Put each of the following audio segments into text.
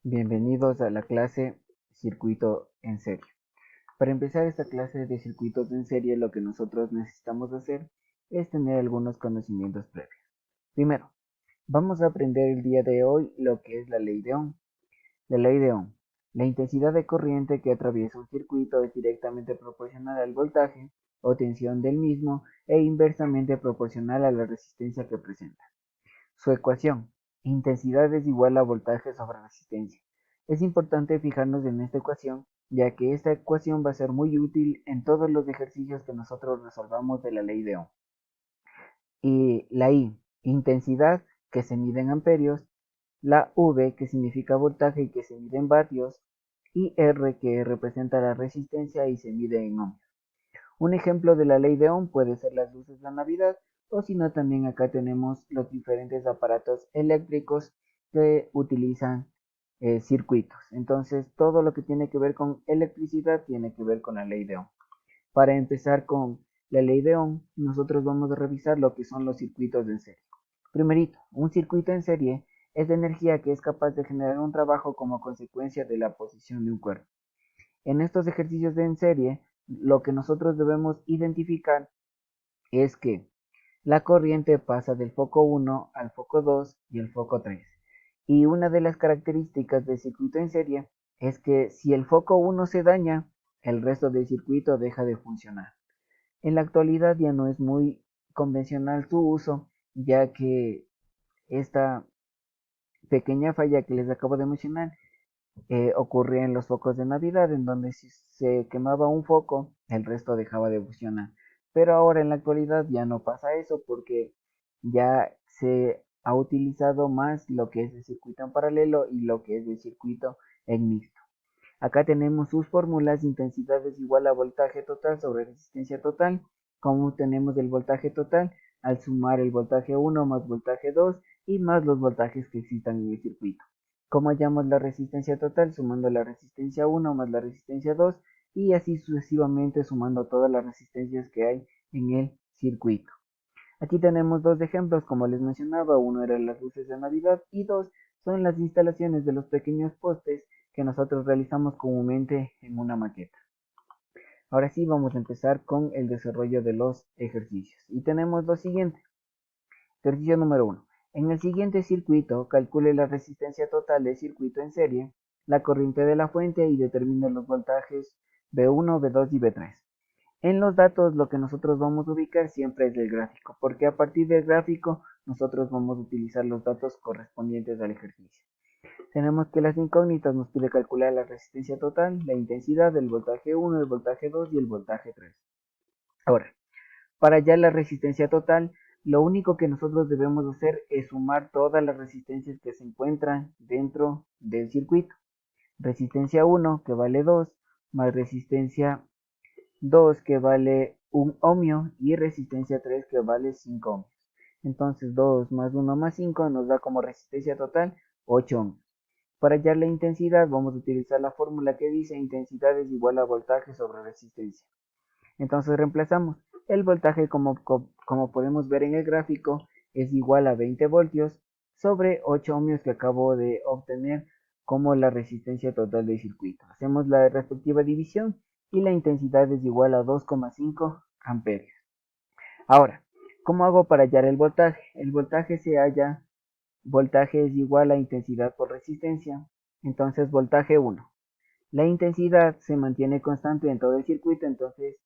Bienvenidos a la clase Circuito en serie. Para empezar esta clase de circuitos en serie, lo que nosotros necesitamos hacer es tener algunos conocimientos previos. Primero, vamos a aprender el día de hoy lo que es la ley de Ohm. La ley de Ohm. La intensidad de corriente que atraviesa un circuito es directamente proporcional al voltaje o tensión del mismo e inversamente proporcional a la resistencia que presenta. Su ecuación: intensidad es igual a voltaje sobre resistencia. Es importante fijarnos en esta ecuación, ya que esta ecuación va a ser muy útil en todos los ejercicios que nosotros resolvamos de la ley de Ohm. Y la I, intensidad, que se mide en amperios, la V, que significa voltaje y que se mide en vatios, y R, que representa la resistencia y se mide en ohms. Un ejemplo de la ley de Ohm puede ser las luces de Navidad, o si no, también acá tenemos los diferentes aparatos eléctricos que utilizan circuitos. Entonces, todo lo que tiene que ver con electricidad tiene que ver con la ley de Ohm. Para empezar con la ley de Ohm, nosotros vamos a revisar lo que son los circuitos en serie. Primerito, un circuito en serie es de energía que es capaz de generar un trabajo como consecuencia de la posición de un cuerpo. En estos ejercicios de en serie, lo que nosotros debemos identificar es que la corriente pasa del foco 1 al foco 2 y el foco 3. Y una de las características del circuito en serie es que si el foco 1 se daña, el resto del circuito deja de funcionar. En la actualidad ya no es muy convencional su uso, ya que esta pequeña falla que les acabo de mencionar ocurría en los focos de Navidad, en donde si se quemaba un foco, el resto dejaba de funcionar. Pero ahora en la actualidad ya no pasa eso porque ya se ha utilizado más lo que es el circuito en paralelo y lo que es el circuito en mixto. Acá tenemos sus fórmulas: intensidad es igual a voltaje total sobre resistencia total. Como tenemos el voltaje total al sumar el voltaje 1 más voltaje 2 y más los voltajes que existan en el circuito. Como hallamos la resistencia total sumando la resistencia 1 más la resistencia 2 y así sucesivamente sumando todas las resistencias que hay en el circuito. Aquí tenemos dos ejemplos, como les mencionaba: uno era las luces de Navidad y dos son las instalaciones de los pequeños postes que nosotros realizamos comúnmente en una maqueta. Ahora sí, vamos a empezar con el desarrollo de los ejercicios. Y tenemos lo siguiente. Ejercicio número 1. En el siguiente circuito, calcule la resistencia total del circuito en serie, la corriente de la fuente y determine los voltajes V1, V2 y V3. En los datos lo que nosotros vamos a ubicar siempre es el gráfico, porque a partir del gráfico nosotros vamos a utilizar los datos correspondientes al ejercicio. Tenemos que las incógnitas nos pide calcular la resistencia total, la intensidad, el voltaje 1, el voltaje 2 y el voltaje 3. Ahora, para hallar la resistencia total, lo único que nosotros debemos hacer es sumar todas las resistencias que se encuentran dentro del circuito. Resistencia 1, que vale 2, más resistencia 2, que vale 1 ohmio, y resistencia 3, que vale 5 ohmios. Entonces 2 más 1 más 5 nos da como resistencia total 8 ohmios. Para hallar la intensidad vamos a utilizar la fórmula que dice intensidad es igual a voltaje sobre resistencia. Entonces reemplazamos el voltaje, como podemos ver en el gráfico, es igual a 20 voltios sobre 8 ohmios que acabo de obtener como la resistencia total del circuito. Hacemos la respectiva división y la intensidad es igual a 2,5 amperios. Ahora, ¿cómo hago para hallar el voltaje? El voltaje se halla, voltaje es igual a intensidad por resistencia. Entonces voltaje 1. La intensidad se mantiene constante en todo el circuito, entonces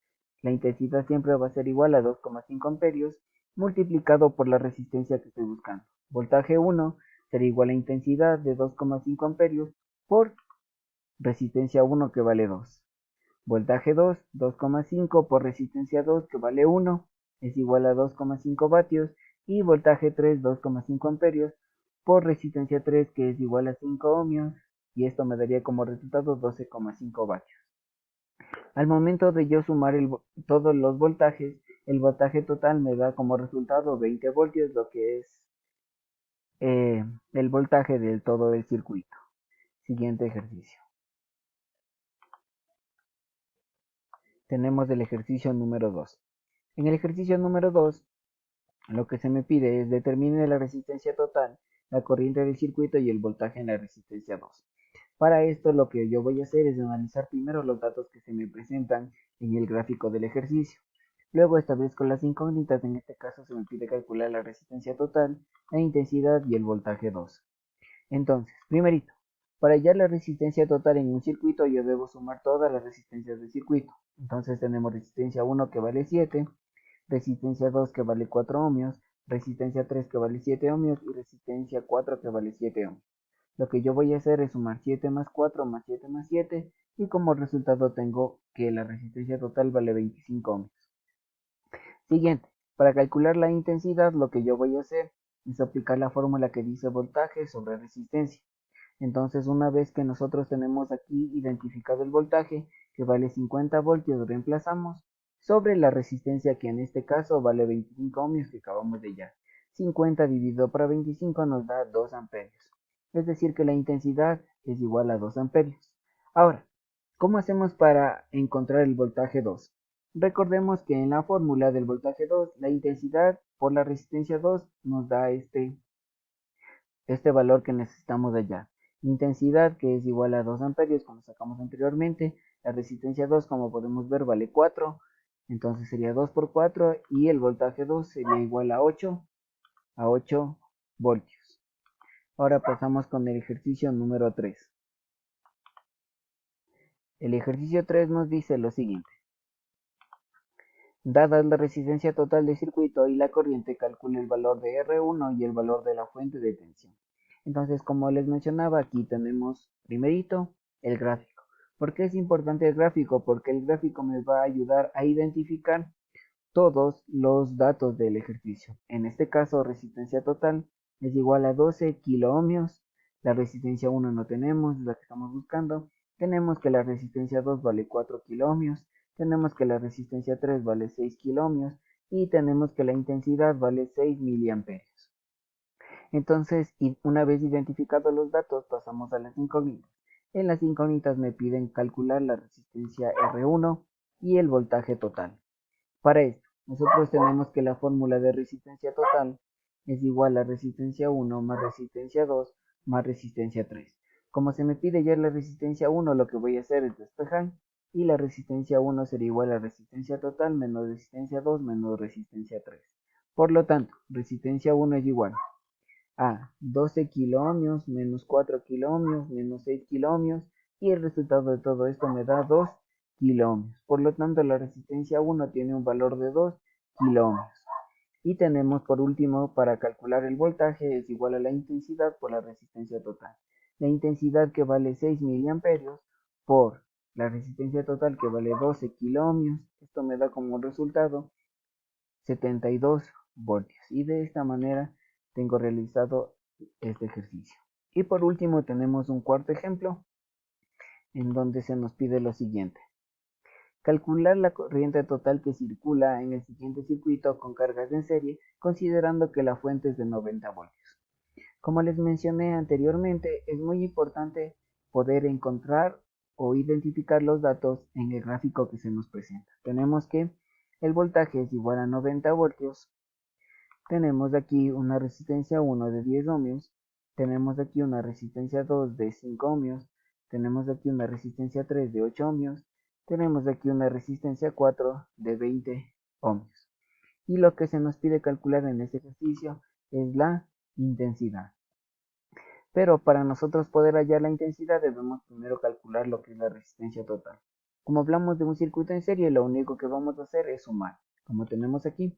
la intensidad siempre va a ser igual a 2,5 amperios multiplicado por la resistencia que estoy buscando. Voltaje 1 será igual a intensidad de 2,5 amperios por resistencia 1, que vale 2. Voltaje 2, 2,5 por resistencia 2, que vale 1, es igual a 2,5 vatios. Y voltaje 3, 2,5 amperios por resistencia 3, que es igual a 5 ohmios, y esto me daría como resultado 12,5 vatios. Al momento de yo sumar todos los voltajes, el voltaje total me da como resultado 20 voltios, lo que es el voltaje del todo el circuito. Siguiente ejercicio. Tenemos el ejercicio número 2. En el ejercicio número 2, lo que se me pide es determine la resistencia total, la corriente del circuito y el voltaje en la resistencia 2. Para esto lo que yo voy a hacer es analizar primero los datos que se me presentan en el gráfico del ejercicio. Luego establezco las incógnitas, en este caso se me pide calcular la resistencia total, la intensidad y el voltaje 2. Entonces, primerito, para hallar la resistencia total en un circuito yo debo sumar todas las resistencias del circuito. Entonces tenemos resistencia 1 que vale 7, resistencia 2 que vale 4 ohmios, resistencia 3 que vale 7 ohmios y resistencia 4 que vale 7 ohmios. Lo que yo voy a hacer es sumar 7 más 4 más 7 más 7 y como resultado tengo que la resistencia total vale 25 ohmios. Siguiente, para calcular la intensidad lo que yo voy a hacer es aplicar la fórmula que dice voltaje sobre resistencia. Entonces una vez que nosotros tenemos aquí identificado el voltaje que vale 50 voltios, reemplazamos sobre la resistencia que en este caso vale 25 ohmios que acabamos de hallar. 50 dividido por 25 nos da 2 amperios. Es decir que la intensidad es igual a 2 amperios. Ahora, ¿cómo hacemos para encontrar el voltaje 2? Recordemos que en la fórmula del voltaje 2, la intensidad por la resistencia 2 nos da este valor que necesitamos hallar. Intensidad que es igual a 2 amperios como sacamos anteriormente. La resistencia 2 como podemos ver vale 4. Entonces sería 2 por 4 y el voltaje 2 sería igual a 8 voltios. Ahora pasamos con el ejercicio número 3. El ejercicio 3 nos dice lo siguiente. Dada la resistencia total del circuito y la corriente, calcule el valor de R1 y el valor de la fuente de tensión. Entonces, como les mencionaba, aquí tenemos primerito el gráfico. ¿Por qué es importante el gráfico? Porque el gráfico me va a ayudar a identificar todos los datos del ejercicio. En este caso, resistencia total es igual a 12 kiloohmios. La resistencia 1 no tenemos, es la que estamos buscando. Tenemos que la resistencia 2 vale 4 kiloohmios. Tenemos que la resistencia 3 vale 6 kiloohmios. Y tenemos que la intensidad vale 6 miliamperios. Entonces, una vez identificados los datos, pasamos a las incógnitas. En las incógnitas me piden calcular la resistencia R1 y el voltaje total. Para esto, nosotros tenemos que la fórmula de resistencia total es igual a resistencia 1 más resistencia 2 más resistencia 3. Como se me pide ya la resistencia 1, lo que voy a hacer es despejar y la resistencia 1 sería igual a resistencia total menos resistencia 2 menos resistencia 3. Por lo tanto, resistencia 1 es igual a 12 kiloohmios menos 4 kiloohmios menos 6 kiloohmios y el resultado de todo esto me da 2 kiloohmios. Por lo tanto, la resistencia 1 tiene un valor de 2 kiloohmios. Y tenemos por último, para calcular el voltaje es igual a la intensidad por la resistencia total. La intensidad que vale 6 miliamperios por la resistencia total que vale 12 kiloohmios. Esto me da como resultado 72 voltios. Y de esta manera tengo realizado este ejercicio. Y por último tenemos un cuarto ejemplo en donde se nos pide lo siguiente. Calcular la corriente total que circula en el siguiente circuito con cargas en serie, considerando que la fuente es de 90 voltios. Como les mencioné anteriormente, es muy importante poder encontrar o identificar los datos en el gráfico que se nos presenta. Tenemos que el voltaje es igual a 90 voltios. Tenemos aquí una resistencia 1 de 10 ohmios. Tenemos aquí una resistencia 2 de 5 ohmios. Tenemos aquí una resistencia 3 de 8 ohmios. Tenemos aquí una resistencia 4 de 20 ohmios. Y lo que se nos pide calcular en este ejercicio es la intensidad. Pero para nosotros poder hallar la intensidad debemos primero calcular lo que es la resistencia total. Como hablamos de un circuito en serie, lo único que vamos a hacer es sumar. Como tenemos aquí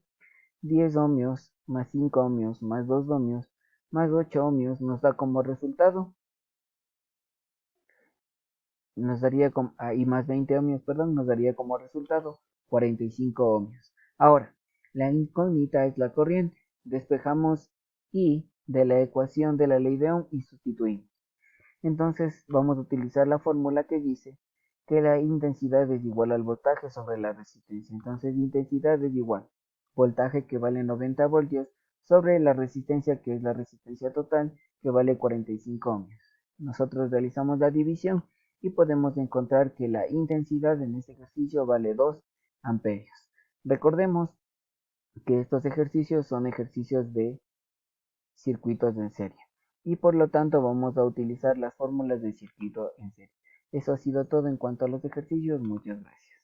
10 ohmios más 5 ohmios más 2 ohmios más 8 ohmios nos da como resultado, y más 20 ohmios, perdón, nos daría como resultado 45 ohmios. Ahora, la incógnita es la corriente. Despejamos I de la ecuación de la ley de Ohm y sustituimos. Entonces vamos a utilizar la fórmula que dice que la intensidad es igual al voltaje sobre la resistencia. Entonces intensidad es igual voltaje que vale 90 voltios sobre la resistencia que es la resistencia total que vale 45 ohmios. Nosotros realizamos la división y podemos encontrar que la intensidad en este ejercicio vale 2 amperios. Recordemos que estos ejercicios son ejercicios de circuitos en serie. y por lo tanto vamos a utilizar las fórmulas de circuito en serie. Eso ha sido todo en cuanto a los ejercicios. Muchas gracias.